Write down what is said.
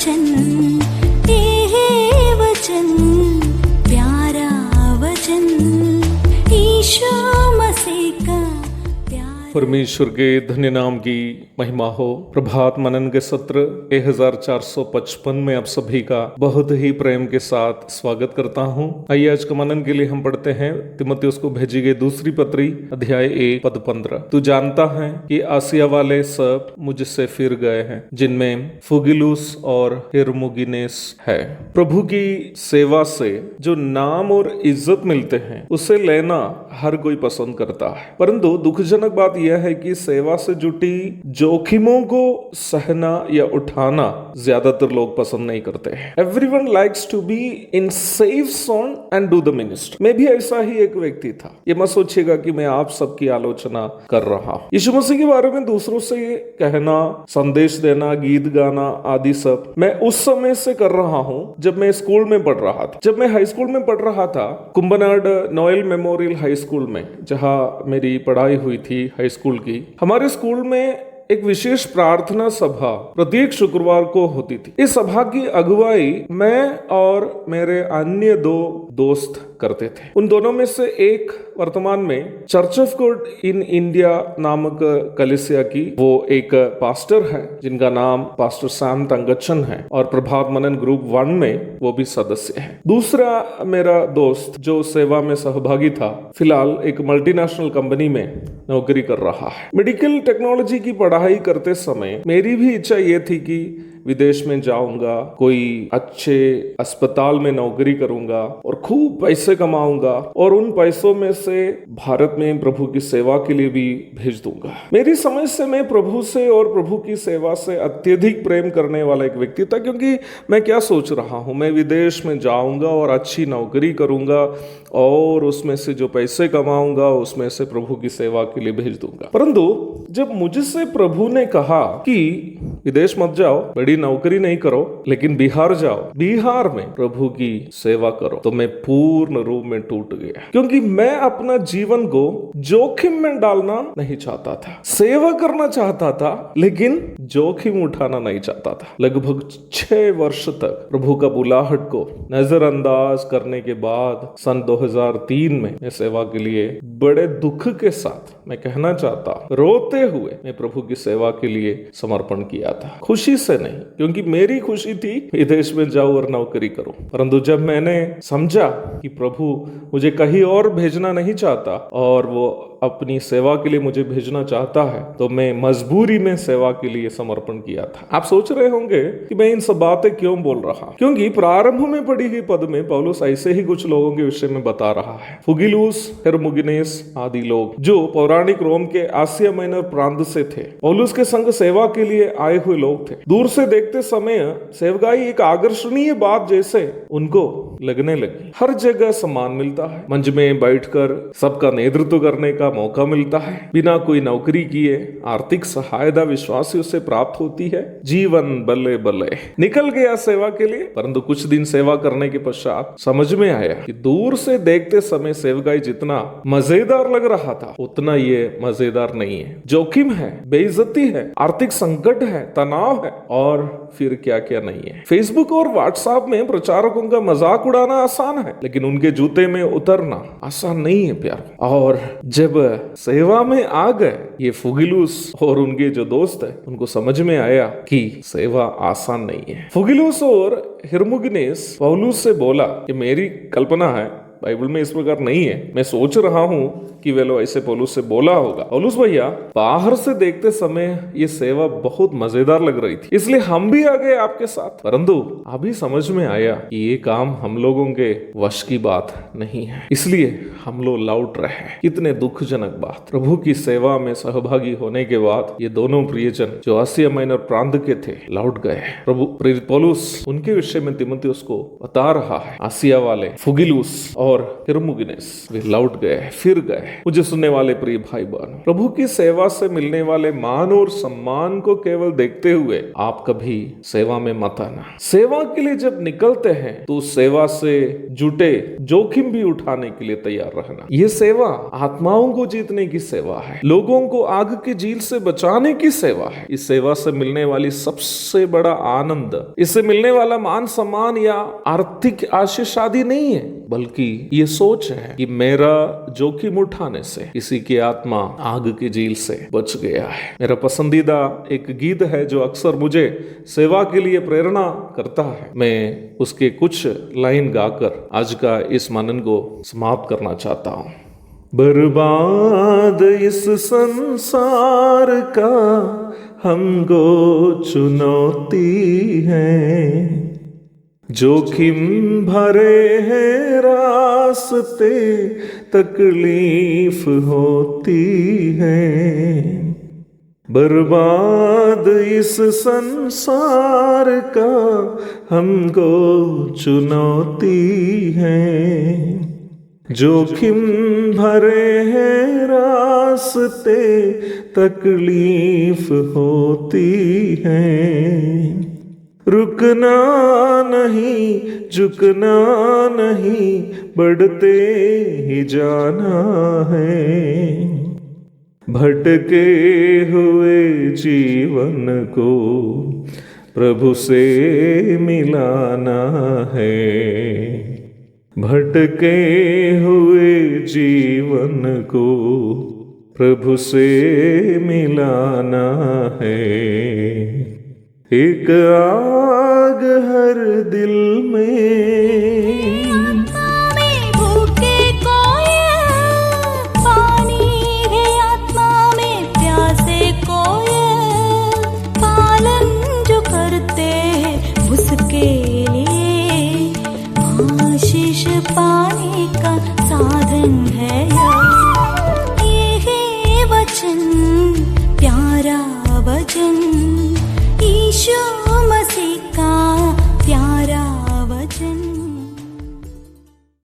वचन, ये वचन, प्यारा वचन, ईशु मसीह का प्यार। परमेश्वर के धन्य नाम की महिमा हो। प्रभात मनन के सत्र 1455 में आप सभी का बहुत ही प्रेम के साथ स्वागत करता हूं। आइए आज का मनन के लिए हम पढ़ते हैं तीमुथियुस को भेजी गई दूसरी पत्री अध्याय 1 पद 15। तू जानता है कि आसिया वाले सब मुझसे फिर गए हैं, जिनमें फुगिलुस और हिरमुगिनेस है। प्रभु की सेवा से जो नाम और इज्जत मिलते हैं उसे लेना हर कोई पसंद करता है, परंतु दुखजनक बात यह है कि सेवा से जुटी जोखिमों को सहना या उठाना ज्यादातर लोग पसंद नहीं करते हैं। Everyone likes to be in safe zone and do the ministry। मैं भी ऐसा ही एक व्यक्ति था। ये मत सोचिएगा कि मैं आप सबकी आलोचना कर रहा हूँ। यीशु मसीह के बारे में दूसरों से कहना, संदेश देना, गीत गाना आदि सब मैं उस समय से कर रहा हूँ जब मैं स्कूल में पढ़ रहा था। जब मैं हाई स्कूल में पढ़ रहा था, कुंभनाड नोएल मेमोरियल हाई स्कूल में, जहाँ मेरी पढ़ाई हुई थी हाई स्कूल की, हमारे स्कूल में एक विशेष प्रार्थना सभा प्रत्येक शुक्रवार को होती थी। इस सभा की अगुवाई मैं और मेरे अन्य दो दोस्त करते थे। उन दोनों में से एक वर्तमान में church of God in India नामक कलीसिया की वो एक पास्टर है, जिनका नाम पास्टर सैम तंगचन है, और प्रभात मनन ग्रुप 1 में वो भी सदस्य है। दूसरा मेरा दोस्त जो सेवा में सहभागी था, फिलहाल एक मल्टीनेशनल कंपनी में नौकरी कर रहा है। मेडिकल टेक्नोलॉजी की पढ़ाई करते समय मेरी भी इच्छा ये थी कि विदेश में जाऊंगा, कोई अच्छे अस्पताल में नौकरी करूंगा और खूब पैसे कमाऊंगा और उन पैसों में से भारत में प्रभु की सेवा के लिए भी भेज दूंगा। मेरी समझ से मैं प्रभु से और प्रभु की सेवा से अत्यधिक प्रेम करने वाला एक व्यक्ति था, क्योंकि मैं क्या सोच रहा हूं, मैं विदेश में जाऊंगा और अच्छी नौकरी करूंगा और उसमें से जो पैसे कमाऊंगा उसमें से प्रभु की सेवा के लिए भेज दूंगा। परंतु जब मुझसे प्रभु ने कहा कि विदेश मत जाओ, बड़ी नौकरी नहीं करो, लेकिन बिहार जाओ, बिहार में प्रभु की सेवा करो, तो मैं पूर्ण रूप में टूट गया, क्योंकि मैं अपना जीवन को जोखिम में डालना नहीं चाहता था। सेवा करना चाहता था, लेकिन जोखिम उठाना नहीं चाहता था। लगभग 6 वर्ष तक प्रभु का बुलाहट को नजरअंदाज करने के बाद सन 2003 में मैं सेवा के लिए बड़े दुख के साथ, मैं कहना चाहता रोते हुए, मैं प्रभु की सेवा के लिए समर्पण किया था। खुशी से नहीं, क्योंकि मेरी खुशी थी विदेश में जाऊं और नौकरी करूं, परंतु जब मैंने समझा कि प्रभु मुझे कहीं और भेजना नहीं चाहता और वो अपनी सेवा के लिए मुझे भेजना चाहता है, तो मैं मजबूरी में सेवा के लिए समर्पण किया था। आप सोच रहे होंगे कि मैं इन सब बातें क्यों बोल रहा हूं, क्योंकि प्रारंभ में पढ़ी गई पद में पौलुस ऐसे ही कुछ लोगों के विषय में बता रहा है। फुगिलुस, हिरमुगिनेस आदि लोग जो पौराणिक रोम के आसिया माइनर प्रांत से थे, पौलुस के संग सेवा के लिए आए हुए लोग थे। दूर से देखते समय सेवकाई एक आकर्षणीय बात जैसे उनको लगने लगी। हर जगह सम्मान मिलता है, मंच में बैठकर सबका नेतृत्व करने का मौका मिलता है, बिना कोई नौकरी किए आर्थिक सहायता विश्वासियों से प्राप्त होती है। जीवन बल्ले बल्ले निकल गया सेवा के लिए, परंतु कुछ दिन सेवा करने के पश्चात समझ में आया कि दूर से देखते समय सेवकाई जितना मजेदार लग रहा था, उतना ये मजेदार नहीं है। जोखिम है, बेइज्जती है, आर्थिक संकट है, तनाव है, और फिर क्या क्या नहीं है। फेसबुक और व्हाट्सएप में प्रचारकों का मजाक उड़ाना आसान है, लेकिन उनके जूते में उतरना आसान नहीं है प्यार। और जब सेवा में आ गए ये फुगिलुस और उनके जो दोस्त है, उनको समझ में आया कि सेवा आसान नहीं है। फुगिलुस और हिरमुगिनेस पौलुस से बोला कि मेरी कल्पना है, बाइबल में इस प्रकार नहीं है, मैं सोच रहा हूं कि वे लोग ऐसे पौलुस से बोला होगा। पौलुस भैया, बाहर से देखते समय ये सेवा बहुत मजेदार लग रही थी, इसलिए हम भी आ गए आपके साथ, परंतु अभी समझ में आया कि ये काम हम लोगों के वश की बात नहीं है, इसलिए हम लोग लौट रहे हैं। कितने दुखजनक बात। प्रभु की सेवा में सहभागी होने के बाद ये दोनों प्रियजन जो आसिया माइनर प्रांत के थे, लौट गए। प्रभु पौलुस उनके विषय में तीमुथियुस को बता रहा है, आसिया वाले फुगिलुस और हिरमुगिनेस वे लौट गए, फिर गए। मुझे सुनने वाले प्रिय भाई बहन, प्रभु की सेवा से मिलने वाले मान और सम्मान को केवल देखते हुए आप कभी सेवा में मत आना। सेवा के लिए जब निकलते हैं तो सेवा से जुटे जोखिम भी उठाने के लिए तैयार रहना। यह सेवा आत्माओं को जीतने की सेवा है, लोगों को आग की झील से बचाने की सेवा है। इस सेवा से मिलने वाली सबसे बड़ा आनंद, इससे मिलने वाला मान सम्मान या आर्थिक आशीष आदि नहीं है, बल्कि ये सोच है कि मेरा जोखिम उठाने से किसी की आत्मा आग की झील से बच गया है। मेरा पसंदीदा एक गीत है जो अक्सर मुझे सेवा के लिए प्रेरणा करता है। मैं उसके कुछ लाइन गाकर आज का इस मनन को समाप्त करना चाहता हूँ। बर्बाद इस संसार का हमको चुनौती है, जोखिम भरे हैं रास्ते तकलीफ होती है। बर्बाद इस संसार का हमको चुनौती है, जोखिम भरे हैं रास्ते तकलीफ होती है। रुकना नहीं, झुकना नहीं, बढ़ते ही जाना है। भटके हुए जीवन को प्रभु से मिलाना है। भटके हुए जीवन को प्रभु से मिलाना है। एक आग हर दिल में, आत्मा में भूखे कोयल, पानी है आत्मा में प्यासे कोयल, पालन जो करते हैं उसके लिए आशीष पाने का साधन है। ये है वचन, प्यारा वचन, ईशो